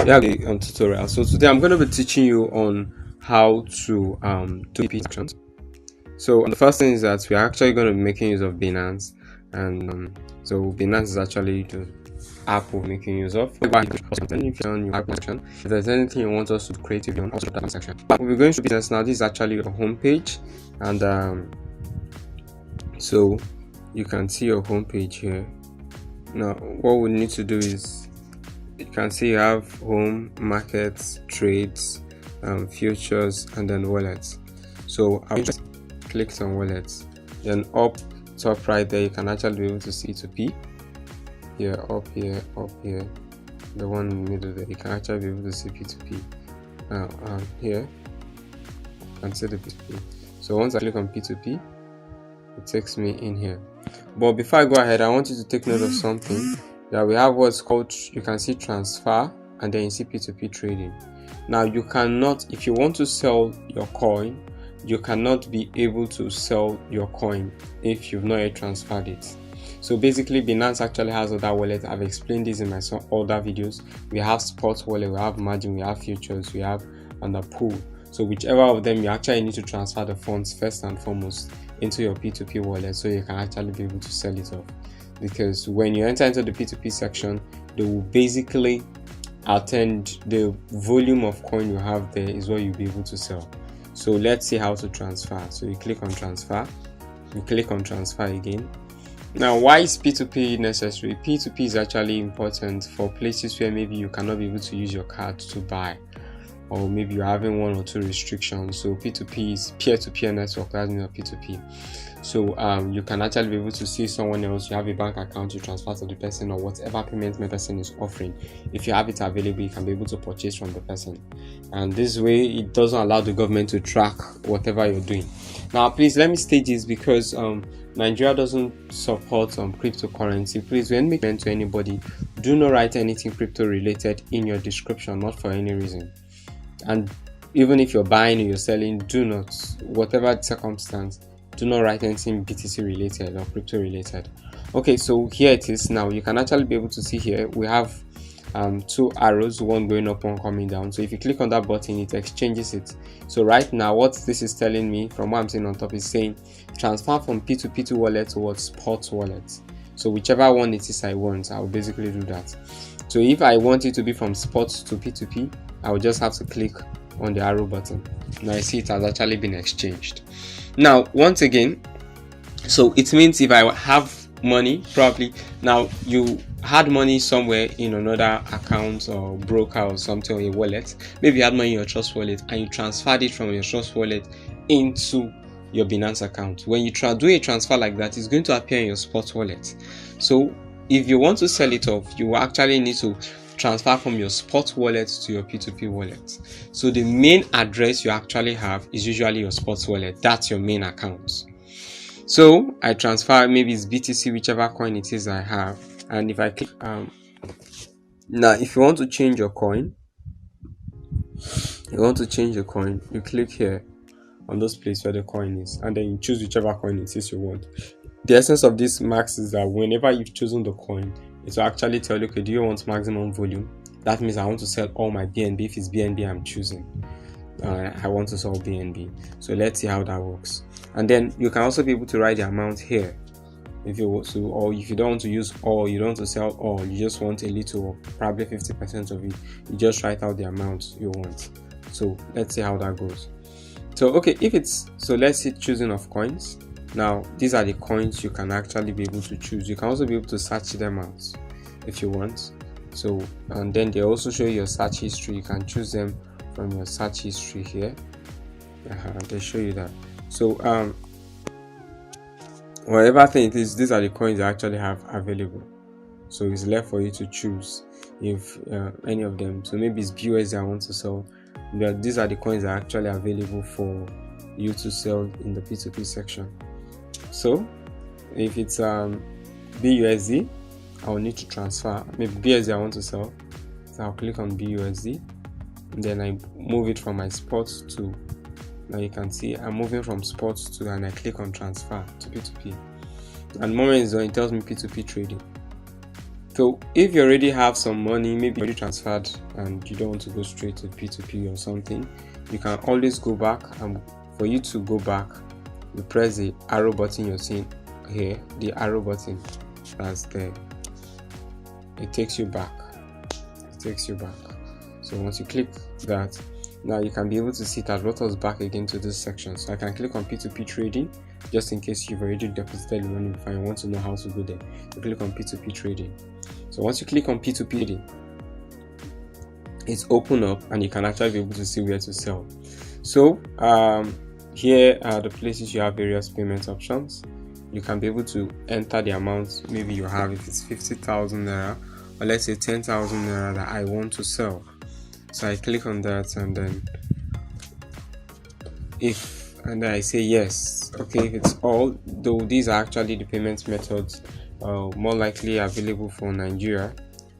Yeah, tutorial. So today I'm going to be teaching you on how to do P2P transactions. So the first thing is that we're actually going to be making use of Binance, and so Binance is actually the app we're making use of. If there's anything you want us to create, you can also do that section. We're going to business now. This is actually your home page, and so you can see your home page here. Now what we need to do is, you can see you have home, markets, trades, futures, and then wallets. So I'll just click on wallets. Then up top right there, you can actually be able to see P2P. Here, up here, the one in the middle there, you can actually be able to see P2P. Here, you can see the P2P. So once I click on P2P, it takes me in here. But before I go ahead, I want you to take note of something. That we have what's called, you can see transfer, and then you see P2P trading. Now you cannot, if you want to sell your coin, you cannot be able to sell your coin if you've not yet transferred it. So basically Binance actually has other wallets. I've explained this in my other videos. We have spot wallet, we have margin, we have futures, we have and a pool. So whichever of them, you actually need to transfer the funds first and foremost into your P2P wallet so you can actually be able to sell it off. Because when you enter into the P2P section, they will basically attend the volume of coin you have there is what you'll be able to sell. So let's see how to transfer. So you click on transfer, you click on transfer again. Now why is P2P necessary? P2P is actually important for places where maybe you cannot be able to use your card to buy, or maybe you're having one or two restrictions. So P2P is peer-to-peer network, that's means P2P. So you can actually be able to see someone else, you have a bank account, you transfer to the person, or whatever payment the person is offering. If you have it available, you can be able to purchase from the person. And this way, it doesn't allow the government to track whatever you're doing. Now, please let me state this because Nigeria doesn't support cryptocurrency. Please, when making to anybody, do not write anything crypto related in your description, not for any reason. And even if you're buying or you're selling, do not, whatever circumstance, do not write anything BTC related or crypto related. Okay, so here it is. Now you can actually be able to see here we have two arrows, one going up, one coming down. So if you click on that button, it exchanges it. So right now what this is telling me, from what I'm seeing on top, is saying transfer from P2P2 wallet towards spot wallet. So whichever one it is I want, I'll basically do that. So if I want it to be from spot to P2P, I will just have to click on the arrow button. Now I see it has actually been exchanged. Now once again, so it means if I have money, probably now you had money somewhere in another account or broker or something, or a wallet, maybe you had money in your trust wallet and you transferred it from your trust wallet into your Binance account. When you do a transfer like that, it's going to appear in your spot wallet. So if you want to sell it off, you actually need to transfer from your spot wallet to your P2P wallet. So the main address you actually have is usually your spot wallet. That's your main account. So I transfer, maybe it's BTC, whichever coin it is I have. And if I click now if you want to change your coin, you click here on those places where the coin is, and then you choose whichever coin it is you want. The essence of this max is that whenever you've chosen the coin, it will actually tell you, okay, do you want maximum volume? That means I want to sell all my BNB. If it's BNB I'm choosing, I want to sell BNB. So let's see how that works. And then you can also be able to write the amount here if you want to, or if you don't want to use all, you don't want to sell all, you just want a little, probably 50% of it, you just write out the amount you want. So let's see how that goes. So okay, so let's see choosing of coins. Now these are the coins you can actually be able to choose. You can also be able to search them out if you want. So, and then they also show you your search history. You can choose them from your search history here. They show you that. So whatever thing it is, these are the coins I actually have available. So it's left for you to choose if any of them. So maybe it's BUSD I want to sell. These are the coins that are actually available for you to sell in the P2P section. So if it's BUSD, I'll need to transfer. Maybe BUSD I want to sell, so I'll click on BUSD, and then I move it from my spot to, now you can see I'm moving from spot to, and I click on transfer to P2P, and the moment it's done, it tells me P2P trading. So if you already have some money, maybe you already transferred and you don't want to go straight to P2P or something, you can always go back. And for you to go back, you press the arrow button you're seeing here, the arrow button that's there. It takes you back. So once you click that, now you can be able to see that brought us back again to this section. So I can click on P2P trading, just in case you've already deposited money before and want to know how to go there. You click on P2P trading. So once you click on P2P trading, it's open up and you can actually be able to see where to sell. So here are the places you have various payment options. You can be able to enter the amount maybe you have, if it's 50,000 naira, or let's say 10,000 naira that I want to sell. So I click on that, and then then I say yes. Okay, if it's all, though these are actually the payment methods more likely available for Nigeria.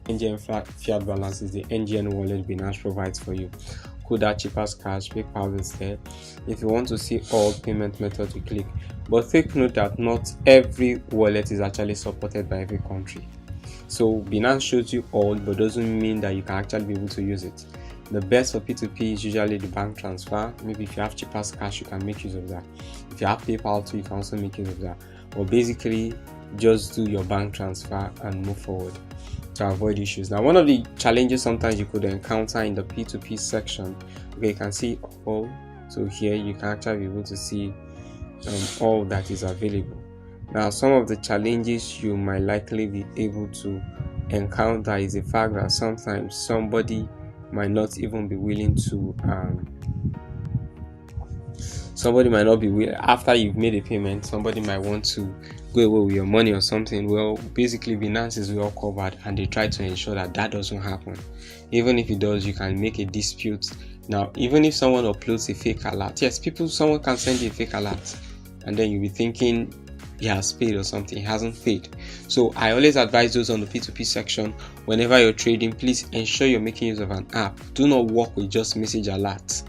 NGN fiat balance is the NGN wallet Binance provides for you. Kuda, cheapest cash, PayPal is there. If you want to see all payment methods, you click. But take note that not every wallet is actually supported by every country. So Binance shows you all, but doesn't mean that you can actually be able to use it. The best for P2P is usually the bank transfer. Maybe if you have cheapest cash, you can make use of that. If you have PayPal too, you can also make use of that. Or basically, just do your bank transfer and move forward to avoid issues. Now, one of the challenges sometimes you could encounter in the P2P section, okay, you can see all. So here you can actually be able to see all that is available. Now, some of the challenges you might likely be able to encounter is the fact that sometimes somebody might not even be willing to after you've made a payment, somebody might want to go away with your money or something. Well, basically Binance is well covered, and they try to ensure that doesn't happen. Even if it does, you can make a dispute. Now, even if someone uploads a fake alert, yes, someone can send you a fake alert, and then you'll be thinking he has paid or something. He hasn't paid. So I always advise those on the P2P section, whenever you're trading, please ensure you're making use of an app. Do not work with just message alerts.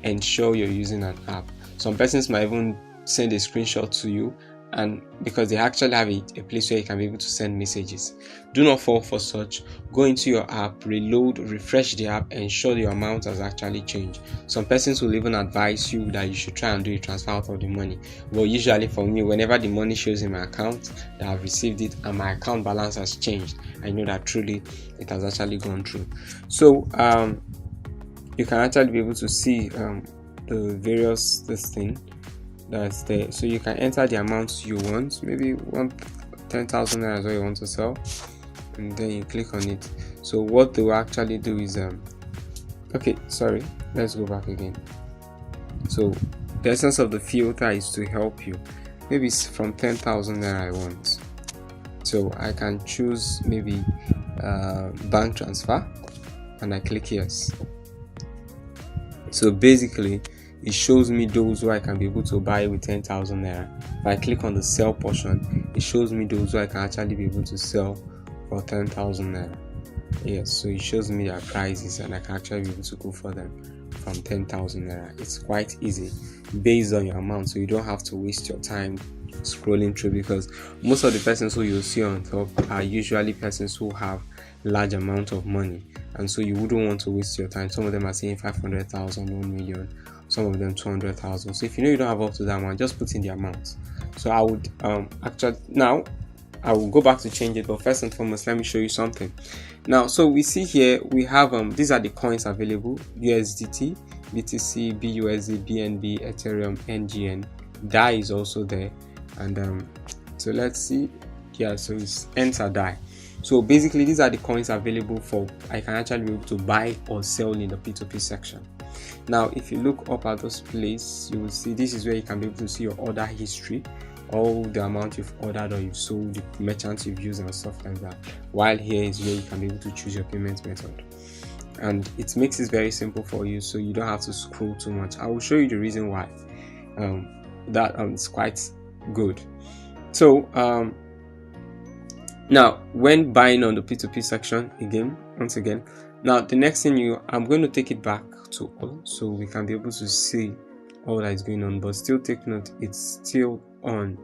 Ensure you're using an app. Some persons might even send a screenshot to you, and because they actually have a place where you can be able to send messages. Do not fall for such. Go into your app, reload, refresh the app, ensure your amount has actually changed. Some persons will even advise you that you should try and do a transfer out of the money. Well, usually for me, whenever the money shows in my account that I've received it and my account balance has changed, I know that truly it has actually gone through. So you can actually be able to see the various thing that's there. So you can enter the amounts you want. Maybe 10,000 naira is what you want to sell, and then you click on it. So what they will actually do is let's go back again. So the essence of the filter is to help you. Maybe it's from 10,000 naira I want, so I can choose maybe bank transfer, and I click yes. So basically it shows me those who I can be able to buy with 10,000 naira. If I click on the sell portion, it shows me those who I can actually be able to sell for 10,000 naira. Yes, so it shows me their prices, and I can actually be able to go for them from 10,000 naira. It's quite easy based on your amount, so you don't have to waste your time scrolling through, because most of the persons who you'll see on top are usually persons who have large amount of money, and so you wouldn't want to waste your time. Some of them are saying 500,000, 1 million, some of them 200,000. So if you know you don't have up to that amount, just put in the amount. So I would now I will go back to change it, but first and foremost, let me show you something. Now, so we see here we have these are the coins available: USDT, BTC, BUSD, BNB, Ethereum, NGN. DAI is also there, and so let's see. Yeah, so it's enter DAI. So basically, these are the coins available for I can actually be able to buy or sell in the P2P section. Now, if you look up at this place, you will see this is where you can be able to see your order history, all the amount you've ordered or you've sold, the merchants you've used, and stuff like that. While here is where you can be able to choose your payment method, and it makes it very simple for you, so you don't have to scroll too much. I will show you the reason why that is quite good. So now when buying on the P2P section, once again, now the next thing I'm going to take it back to all, so we can be able to see all that is going on, but still take note, it's still on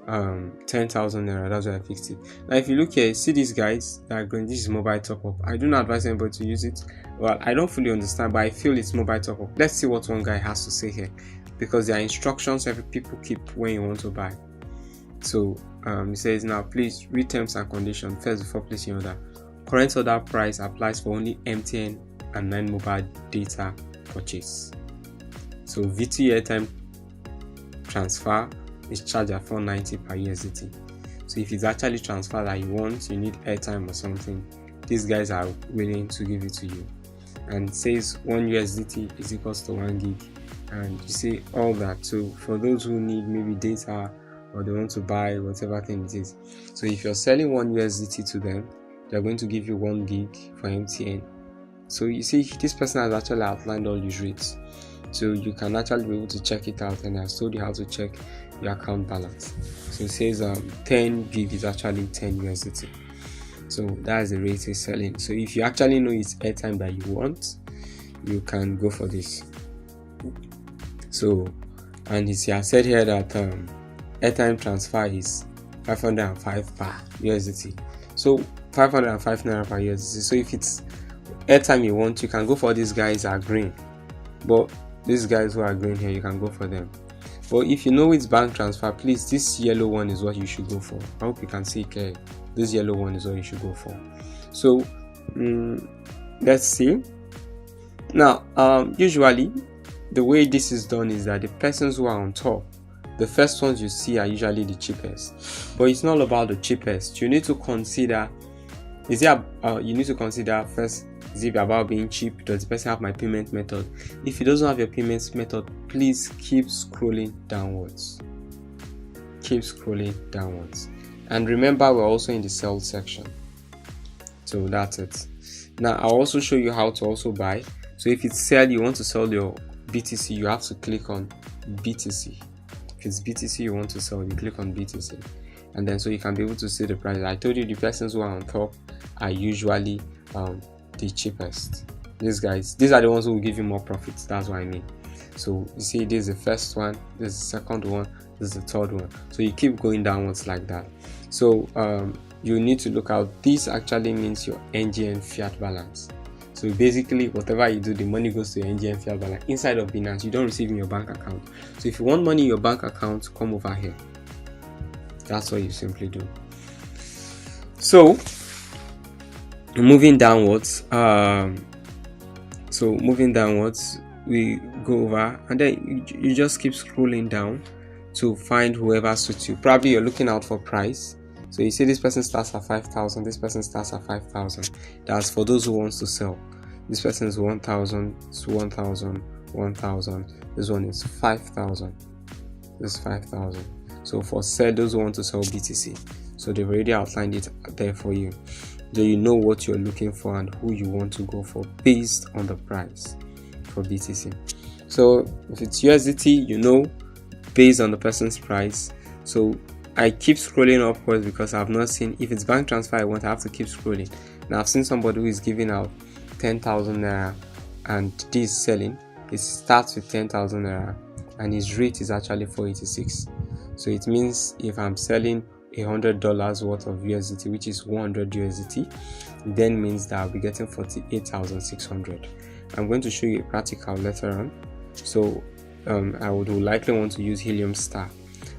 10,000 naira. That's why I fixed it. Now if you look here, see these guys that are going, this is mobile top up. I do not advise anybody to use it. Well, I don't fully understand, but I feel it's mobile top up. Let's see what one guy has to say here, because there are instructions every people keep when you want to buy. So he says, now please read terms and conditions first before placing order. Current order price applies for only MTN and 9 mobile data purchase. So V2 airtime transfer is charged at 490 per USDT. So if it's actually transfer that you want, you need airtime or something, these guys are willing to give it to you. And it says 1 USDT is equals to 1 gig, and you see all that. So for those who need maybe data, or they want to buy whatever thing it is, so if you're selling 1 USDT to them, they're going to give you 1 gig for MTN. So you see, this person has actually outlined all these rates, so you can actually be able to check it out, and I've told you how to check your account balance. So it says 10 gig is actually 10 USDT. So that's the rate he's selling. So if you actually know it's airtime that you want, you can go for this. So, and he has said here that airtime transfer is 505 per USDT. So 505 naira per USDT. So if it's airtime you want, you can go for these guys that are green. But these guys who are green here, you can go for them. But if you know it's bank transfer, please, this yellow one is what you should go for. I hope you can see it. This yellow one is what you should go for. So let's see. Now usually the way this is done is that the persons who are on top, the first ones you see are usually the cheapest. But it's not about the cheapest. You need to consider, you need to consider first, is it about being cheap? Does the person have my payment method? If he doesn't have your payment method, please keep scrolling downwards. Keep scrolling downwards. And remember, we're also in the sell section. So that's it. Now I'll also show you how to also buy. So if it's sell, you want to sell your BTC, you have to click on BTC. If it's BTC you want to sell, you click on BTC, and then so you can be able to see the price. I told you the persons who are on top are usually the cheapest. These guys, these are the ones who will give you more profits. That's what I mean. So you see, this is the first one, this is the second one, this is the third one. So you keep going downwards like that. So you need to look out. This actually means your NGN fiat balance. So basically, whatever you do, the money goes to your NGN fiat balance inside of Binance. You don't receive in your bank account. So if you want money in your bank account, come over here. That's what you simply do. So moving downwards, we go over, and then you just keep scrolling down to find whoever suits you. Probably you're looking out for price. So you see this person starts at 5,000, this person starts at 5,000. That's for those who wants to sell. This person is 1,000, it's 1,000, 1,000. This one is 5,000. This is 5,000. So for sell, those who want to sell BTC. So they've already outlined it there for you. So you know what you're looking for and who you want to go for based on the price for BTC. So if it's USDT, you know, based on the person's price. So I keep scrolling upwards because I've not seen, if it's bank transfer I have to keep scrolling. Now I've seen somebody who is giving out 10,000 naira and this is selling. It starts with 10,000 naira and his rate is actually 486. So it means if I'm selling $100 worth of USDT, which is 100 USDT, then means that I'll be getting 48,600. I'm going to show you a practical later on. So I would likely want to use Helium Star.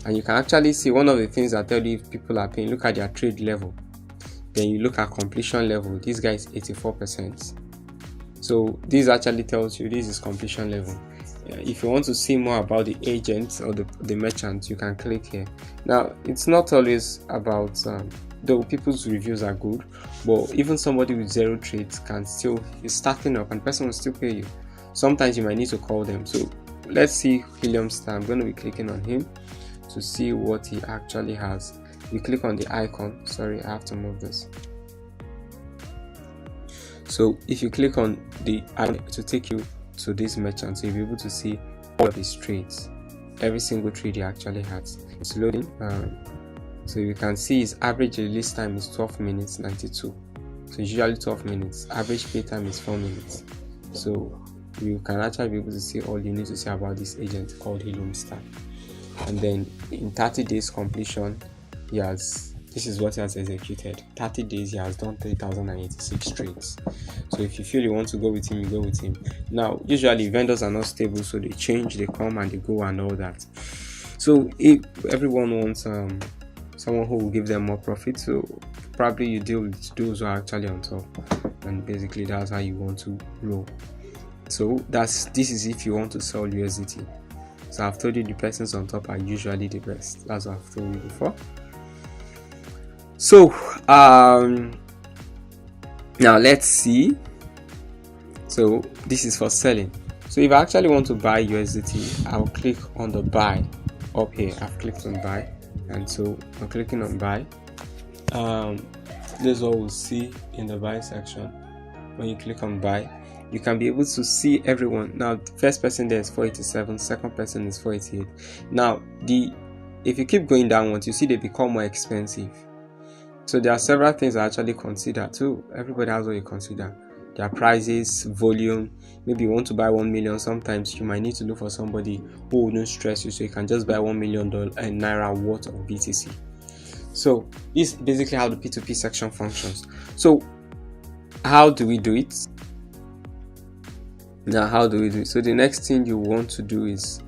And you can actually see one of the things that tell you if people are paying, look at their trade level. Then you look at completion level. This guy is 84%. So this actually tells you this is completion level. If you want to see more about the agents or the merchants, you can click here. Now it's not always about though people's reviews are good, but even somebody with zero trades can still is starting up and person will still pay you. Sometimes you might need to call them. So let's see Helium Star. I'm going to be clicking on him to see what he actually has. You click on the icon. Sorry, I have to move this. So if you click on the icon to take you to this merchant, so you'll be able to see all of his trades, every single trade he actually has. It's loading. So you can see his average release time is 12 minutes 92. So it's usually 12 minutes. Average pay time is 4 minutes. So you can actually be able to see all you need to see about this agent called Helium Star. and then in 30 days completion, this is what he has executed. 30 days, he has done 3,086 trades. So if you feel you want to go with him, you go with him. Now, usually vendors are not stable, so they change, they come and they go and all that. So if everyone wants someone who will give them more profit, so probably you deal with those who are actually on top, and basically that's how you want to grow. So this is if you want to sell USDT. So I've told you the persons on top are usually the best. That's what I've told you before. So now let's see. So this is for selling. So if I actually want to buy USDT, I'll click on the buy up here. I've clicked on buy, and so I'm clicking on buy. This is what we'll see in the buy section. When you click on buy, you can be able to see everyone. Now the first person there is 487, second person is 488. Now if you keep going downwards, you see they become more expensive. So there are several things I actually consider too. Everybody has what you consider. Their prices, volume. Maybe you want to buy 1 million. Sometimes you might need to look for somebody who wouldn't stress you, so you can just buy $1 million naira worth of BTC. So this is basically how the P2P section functions. So how do we do it? Now how do we do it? So the next thing you want to do is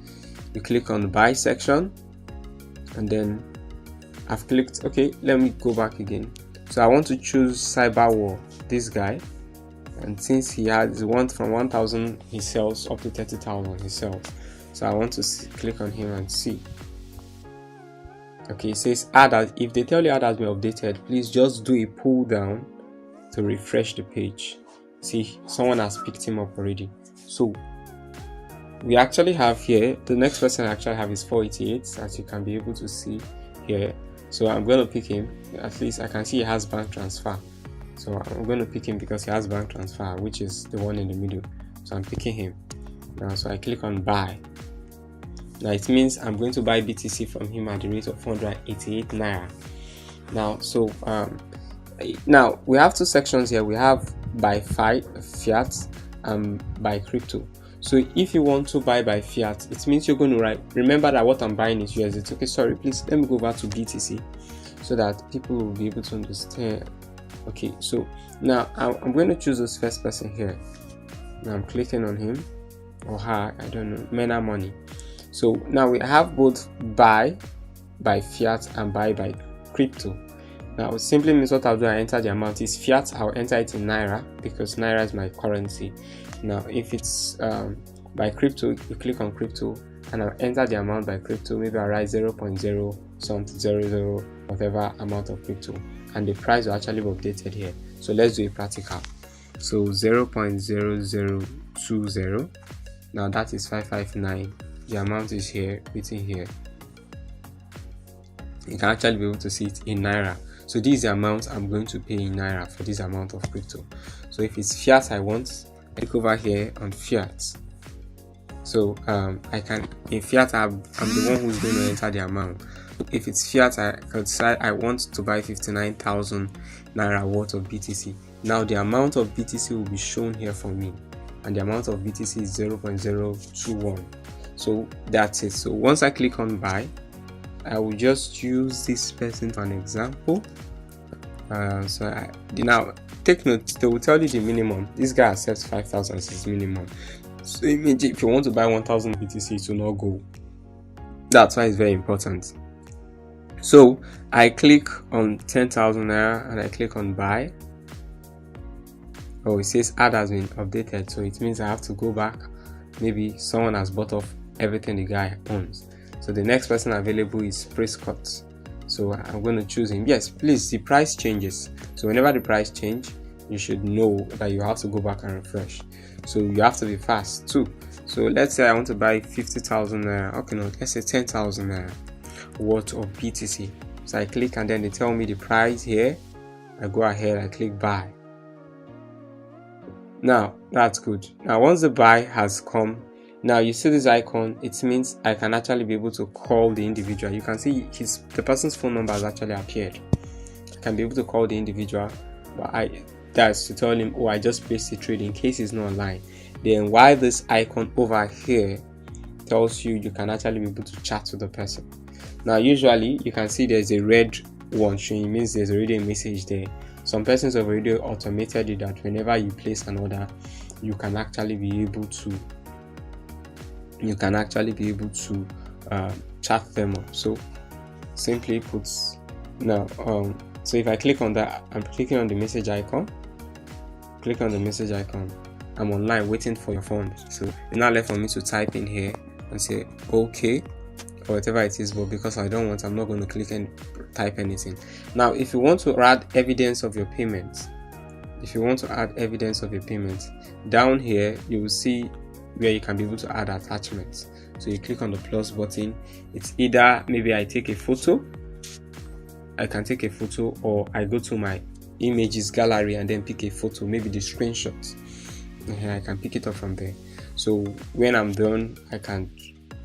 you click on the buy section, and then I've clicked. Okay, let me go back again. So I want to choose Cyber War, this guy, and since he has one from 1,000 he sells up to 30,000 he sells. So I want to click on him and see. Okay, it says add as. If they tell you add has been updated, please just do a pull down to refresh the page. See, someone has picked him up already. So we actually have here, the next person I actually have is 488, as you can be able to see here. So I'm going to pick him. At least I can see he has bank transfer. So I'm going to pick him because he has bank transfer, which is the one in the middle. So I'm picking him now. So I click on buy. Now it means I'm going to buy BTC from him at the rate of 488 naira. Now, so now we have two sections here. We have by fiat and by crypto. So if you want to buy by fiat, it means you're going to write. Remember that what I'm buying is USDT. Okay, sorry, please let me go back to BTC so that people will be able to understand. Okay, so now I'm going to choose this first person here. Now I'm clicking on him or her, I don't know, Mena Money. So now we have both buy by fiat and buy by crypto. Now it simply means what I'll do, I enter the amount. Is fiat, I'll enter it in naira because naira is my currency. Now if it's by crypto, you click on crypto and I'll enter the amount by crypto. Maybe I write 0.0 something 00 whatever amount of crypto, and the price will actually be updated here. So let's do a practical. So 0.0020, now that is 559. The amount is here, written here. You can actually be able to see it in naira. So this is the amount I'm going to pay in naira for this amount of crypto. So if it's fiat I want, I click over here on fiat. So I can, in fiat I'm the one who's going to enter the amount. If it's fiat, I can decide I want to buy 59,000 naira worth of BTC. Now the amount of BTC will be shown here for me, and the amount of BTC is 0.021. So that's it. So once I click on buy, I will just use this person for an example. Now take note, they will tell you the minimum. This guy accepts 5,000 as his minimum. So imagine if you want to buy 1,000 BTC, it will not go. That's why it's very important. So I click on 10,000 naira and I click on buy. Oh, it says add has been updated, so it means I have to go back. Maybe someone has bought off everything the guy owns. So the next person available is Prescott. So I'm going to choose him. Yes, please, the price changes. So whenever the price change, you should know that you have to go back and refresh. So you have to be fast too. So let's say I want to buy 50,000 naira. Okay, no, let's say 10,000 naira worth of BTC. So I click and then they tell me the price here. I go ahead, I click buy. Now that's good. Now once the buy has come, now you see this icon, it means I can actually be able to call the individual. You can see the person's phone number has actually appeared. I can be able to call the individual, but that's to tell him, oh, I just placed the trade in case he's not online. Then while this icon over here tells you you can actually be able to chat with the person. Now usually you can see there's a red one showing, it means there's already a message there. Some persons have already automated it that whenever you place an order, you can actually be able to chat them up. So simply put, now so if I click on that, I'm clicking on the message icon. Click on the message icon. I'm online waiting for your phone. So it's now left for me to type in here and say okay or whatever it is, but because I don't want, I'm not going to click and type anything. Now if you want to add evidence of your payment, down here you will see where you can be able to add attachments. So you click on the plus button. It's either maybe I can take a photo, or I go to my images gallery and then pick a photo, maybe the screenshot. I can pick it up from there. So when I'm done, I can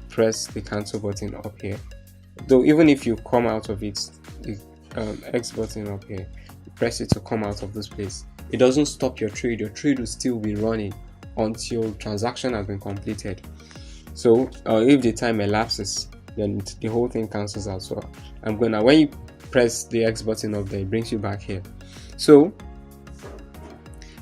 press the cancel button up here. Though even if you come out of it, the X button up here, you press it to come out of this place, it doesn't stop your trade. Your trade will still be running until transaction has been completed. So if the time elapses, then the whole thing cancels out. So when you press the X button up there, it brings you back here. So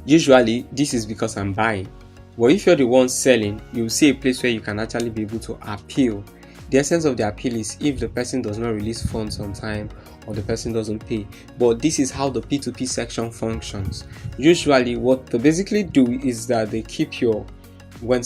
usually this is because I'm buying. But if you're the one selling, you'll see a place where you can actually be able to appeal. The essence of the appeal is if the person does not release funds on time or the person doesn't pay. But this is how the P2P section functions. Usually what they basically do is that they keep when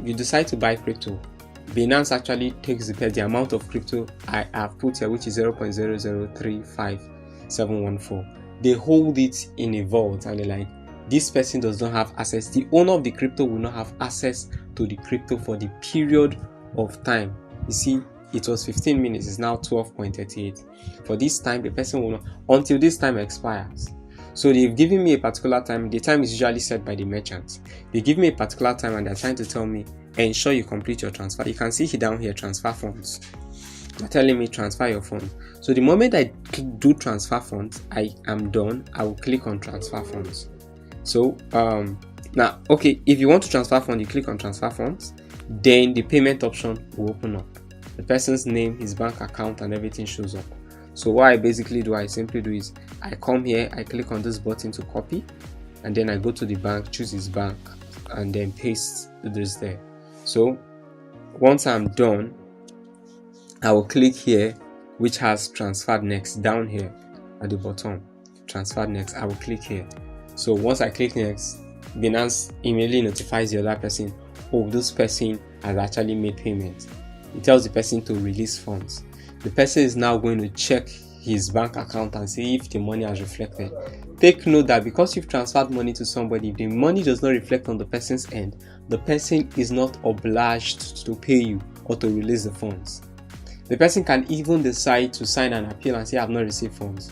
you decide to buy crypto, Binance actually takes the amount of crypto I have put here, which is 0.0035714. They hold it in a vault and they're like, this person does not have access. The owner of the crypto will not have access to the crypto for the period of time. You see, it was 15 minutes, it's now 12.38. For this time, the person will not, until this time expires. So they've given me a particular time. The time is usually set by the merchant. They give me a particular time and they're trying to tell me, ensure you complete your transfer. You can see down here, transfer funds. They're telling me transfer your funds. So the moment I do transfer funds, I am done. I will click on transfer funds. So now, okay, if you want to transfer funds, you click on transfer funds. Then the payment option will open up. The person's name, his bank account, and everything shows up. So what I simply do is I come here, I click on this button to copy, and then I go to the bank, choose his bank, and then paste this there. So once I'm done, I will click here, which has transferred next down here at the bottom. Transferred next, I will click here. So once I click next, Binance immediately notifies the other person, oh, this person has actually made payment. It tells the person to release funds. The person is now going to check his bank account and see if the money has reflected. Take note that because you've transferred money to somebody, if the money does not reflect on the person's end, the person is not obliged to pay you or to release the funds. The person can even decide to sign an appeal and say, I have not received funds.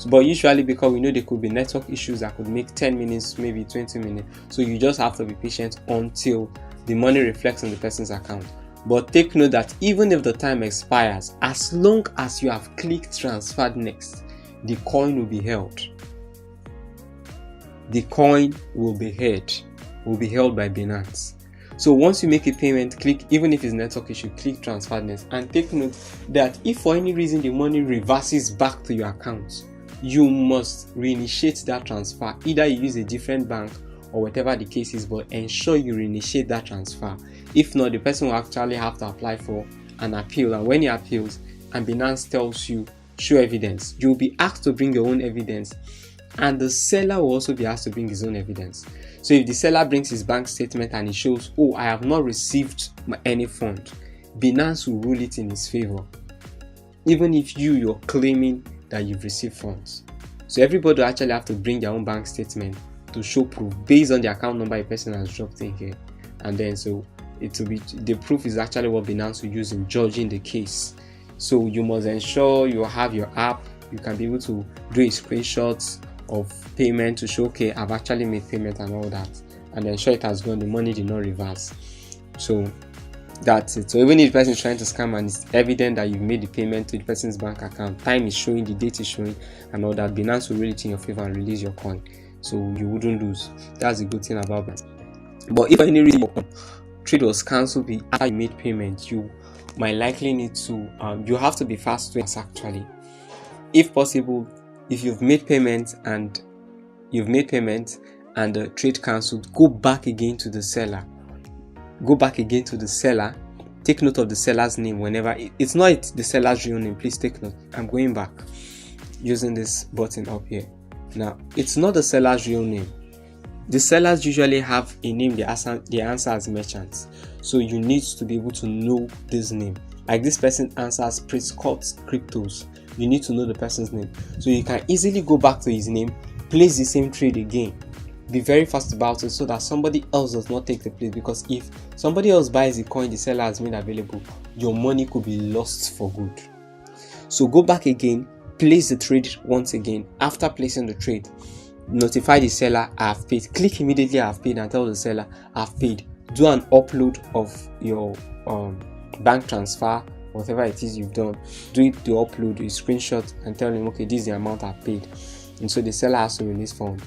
But usually, because we know there could be network issues that could make 10 minutes, maybe 20 minutes. So you just have to be patient until the money reflects on the person's account. But take note that even if the time expires, as long as you have clicked transferred next, the coin will be held. The coin will be held by Binance. So once you make a payment, click, even if it's network issue, click transferred next. And take note that if for any reason the money reverses back to your account, you must reinitiate that transfer. Either you use a different bank or whatever the case is, but ensure you reinitiate that transfer. If not, the person will actually have to apply for an appeal, and when he appeals and Binance tells you show evidence, you'll be asked to bring your own evidence, and the seller will also be asked to bring his own evidence. So if the seller brings his bank statement and he shows, oh, I have not received any fund, Binance will rule it in his favor, even if you're claiming that you've received funds. So everybody will actually have to bring their own bank statement to show proof based on the account number a person has dropped in here, and then so it will be, the proof is actually what Binance will use in judging the case. So you must ensure you have your app. You can be able to do a screenshot of payment to show, okay, I've actually made payment and all that, and ensure it has gone, the money did not reverse. So that's it. So even if the person is trying to scam and it's evident that you've made the payment to the person's bank account, time is showing, the date is showing, and all that, Binance will read it in your favor and release your coin, so you wouldn't lose. That's the good thing about that. But if for any reason trade was cancelled after you made payment, you might likely need to you have to be fast to actually, if possible. If you've made payment and the trade cancelled, go back again to the seller. Take note of the seller's name whenever it's not the seller's real name. Please take note. I'm going back using this button up here. Now, it's not the seller's real name. The sellers usually have a name they answer as merchants, so you need to be able to know this name. Like this person answers Prescott Cryptos, you need to know the person's name, so you can easily go back to his name, place the same trade again. Be very fast about it so that somebody else does not take the place, because if somebody else buys the coin the seller has made available, your money could be lost for good. So go back again, place the trade once again. After placing the trade, notify the seller I have paid. Click immediately I have paid and tell the seller I have paid. Do an upload of your bank transfer, whatever it is you've done. Do it, the upload, a screenshot, and tell him, okay, this is the amount I've paid. And so the seller has to release funds.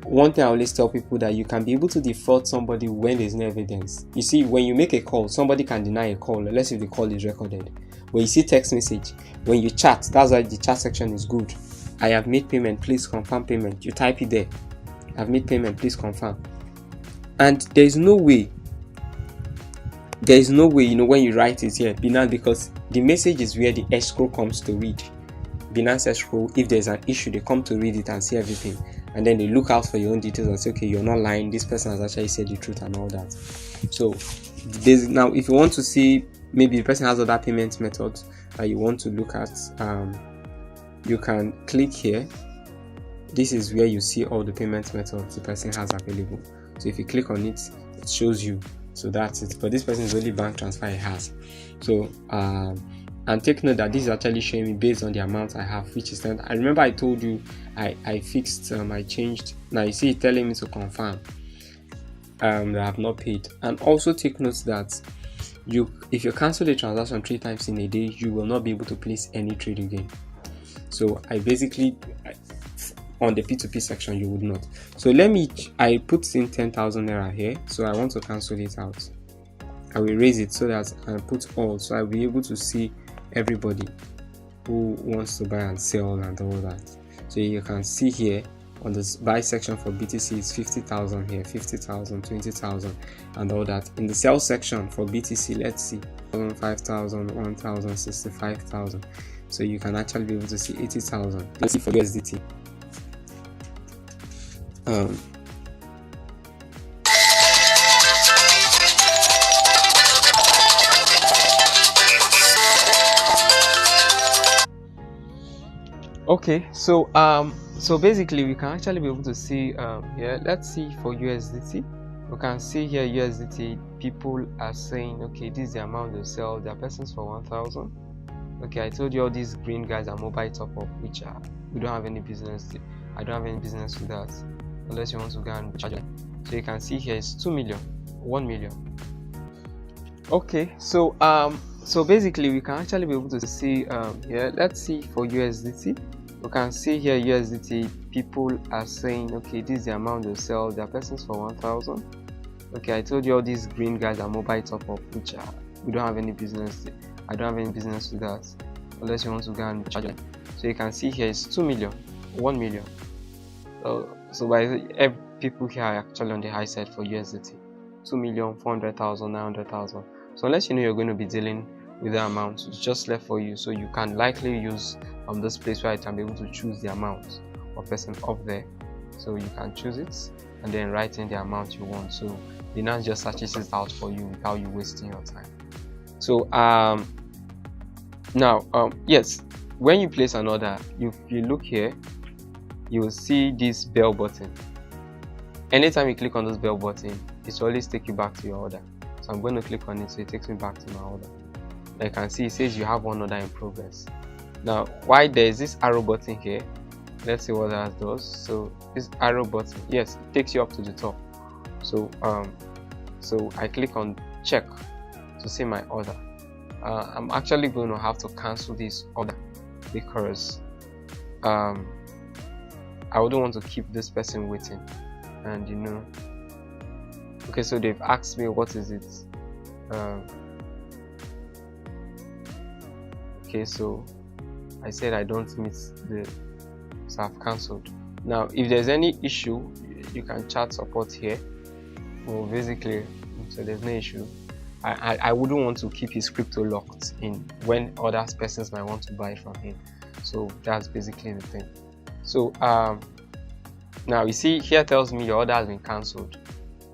One thing I always tell people, that you can be able to defraud somebody when there's no evidence. You see, when you make a call, somebody can deny a call unless if the call is recorded. When you see text message, when you chat, that's why the chat section is good. I have made payment, please confirm payment. You type it there. I've made payment, please confirm. And there's no way, when you write it here, Binance, because the message is where the escrow comes to read. Binance escrow, if there's an issue, they come to read it and see everything. And then they look out for your own details and say, okay, you're not lying, this person has actually said the truth and all that. So now, if you want to see, maybe the person has other payment methods that you want to look at, you can click here. This is where you see all the payment methods the person has available. So if you click on it, it shows you. So that's it. But this person is only bank transfer he has. So and take note that this is actually showing me based on the amount I have, which is 10. I remember I told you I fixed, I changed. Now you see it telling me to confirm that I have not paid. And also take note that if you cancel the transaction 3 times in a day, you will not be able to place any trade again. So on the P2P section, you would not. So I put in 10,000 naira here, so I want to cancel it out. I will raise it so that I put all, so I'll be able to see everybody who wants to buy and sell and all that. So you can see here on this buy section for BTC it's 50,000 here, 50,000, 20,000 and all that. In the sell section for BTC, let's see, 5,000, 1,000, 65,000. So you can actually be able to see 80,000. Let's see for USDT. Okay, so basically we can actually be able to see here. Let's see for USDT. We can see here USDT, people are saying, okay, this is the amount they sell. There are persons for 1,000. Okay, I told you all these green guys are mobile top up, which we don't have any business. I don't have any business with that, unless you want to go and charge it. So you can see here it's 2 million, 1 million. Okay, so basically we can actually be able to see here. Let's see for USDT. We can see here USDT, people are saying, okay, this is the amount they sell. There are persons for 1,000. Okay, I told you all these green guys are mobile top up, which we don't have any business. I don't have any business with that, unless you want to go and charge it. So you can see here it's 2 million, 1 million. So by people here are actually on the high side for USDT. 2 million, 400,000, 900,000. So unless you know you're going to be dealing with the amount, it's just left for you. So you can likely use this place where I can be able to choose the amount of person up there. So you can choose it and then write in the amount you want. So Binance just searches it out for you without you wasting your time. So yes, when you place an order, if you look here, you will see this bell button. Anytime you click on this bell button, it will always take you back to your order. So I'm going to click on it, so it takes me back to my order. Now you can see it says you have one order in progress. Now why there is this arrow button here, let's see what that does. So this arrow button, yes, it takes you up to the top. So I click on check to see my order. I'm actually going to have to cancel this order because I wouldn't want to keep this person waiting. And okay, so they've asked me what is it. Okay, so I said I don't meet so I've cancelled. Now if there's any issue, you can chat support here. Well, basically, so there's no issue. I wouldn't want to keep his crypto locked in when other persons might want to buy from him. So that's basically the thing. So now you see here tells me your order has been cancelled,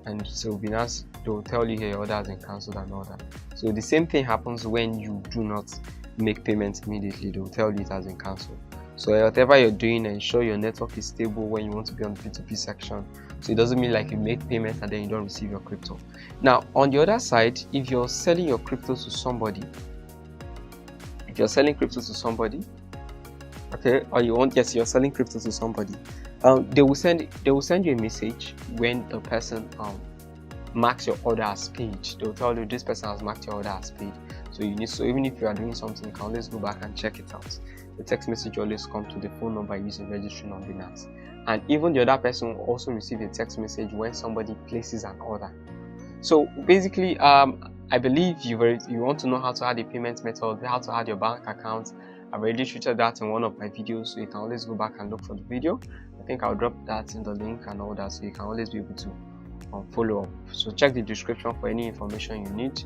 and so Binance, they'll tell you here your order has been cancelled and all that. So the same thing happens when you do not make payments immediately. They'll tell you it has been cancelled. So whatever you're doing, ensure your network is stable when you want to be on the P2P section. So it doesn't mean like you make payment and then you don't receive your crypto. Now on the other side, if you're selling your crypto to somebody, okay, or you're selling crypto to somebody, they will send you a message when the person marks your order as paid. They'll tell you this person has marked your order as paid. So even if you are doing something, you can always go back and check it out. The text message always comes to the phone number using registering on Binance, and even the other person will also receive a text message when somebody places an order. So basically, I believe you want to know how to add a payment method, how to add your bank account. I've already treated that in one of my videos, so you can always go back and look for the video. I think I'll drop that in the link and all that, so you can always be able to follow up. So check the description for any information you need.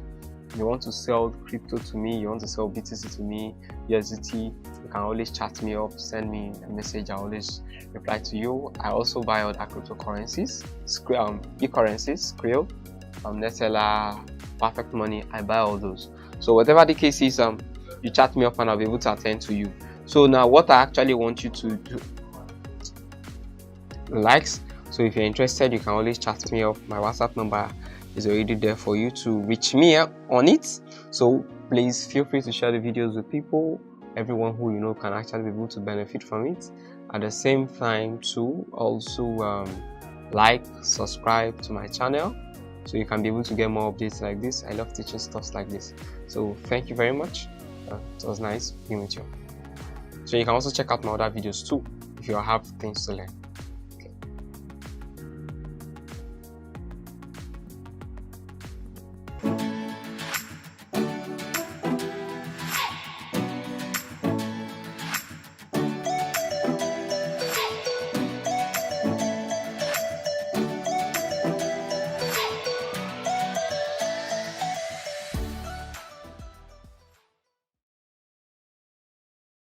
If you want to sell crypto to me, you want to sell BTC to me, USDT, you can always chat me up, send me a message. I always reply to you. I also buy other cryptocurrencies, e-currencies, Skrill, Netella, Perfect Money. I buy all those. So whatever the case is, you chat me up and I'll be able to attend to you. So now what I actually want you to do, likes. So if you're interested, you can always chat me up. My WhatsApp number is already there for you to reach me on it. So please feel free to share the videos with people, everyone who you know can actually be able to benefit from it. At the same time to also like, subscribe to my channel, so you can be able to get more updates like this. I love teaching stuff like this. So thank you very much. It was nice being with you. So you can also check out my other videos too if you have things to learn.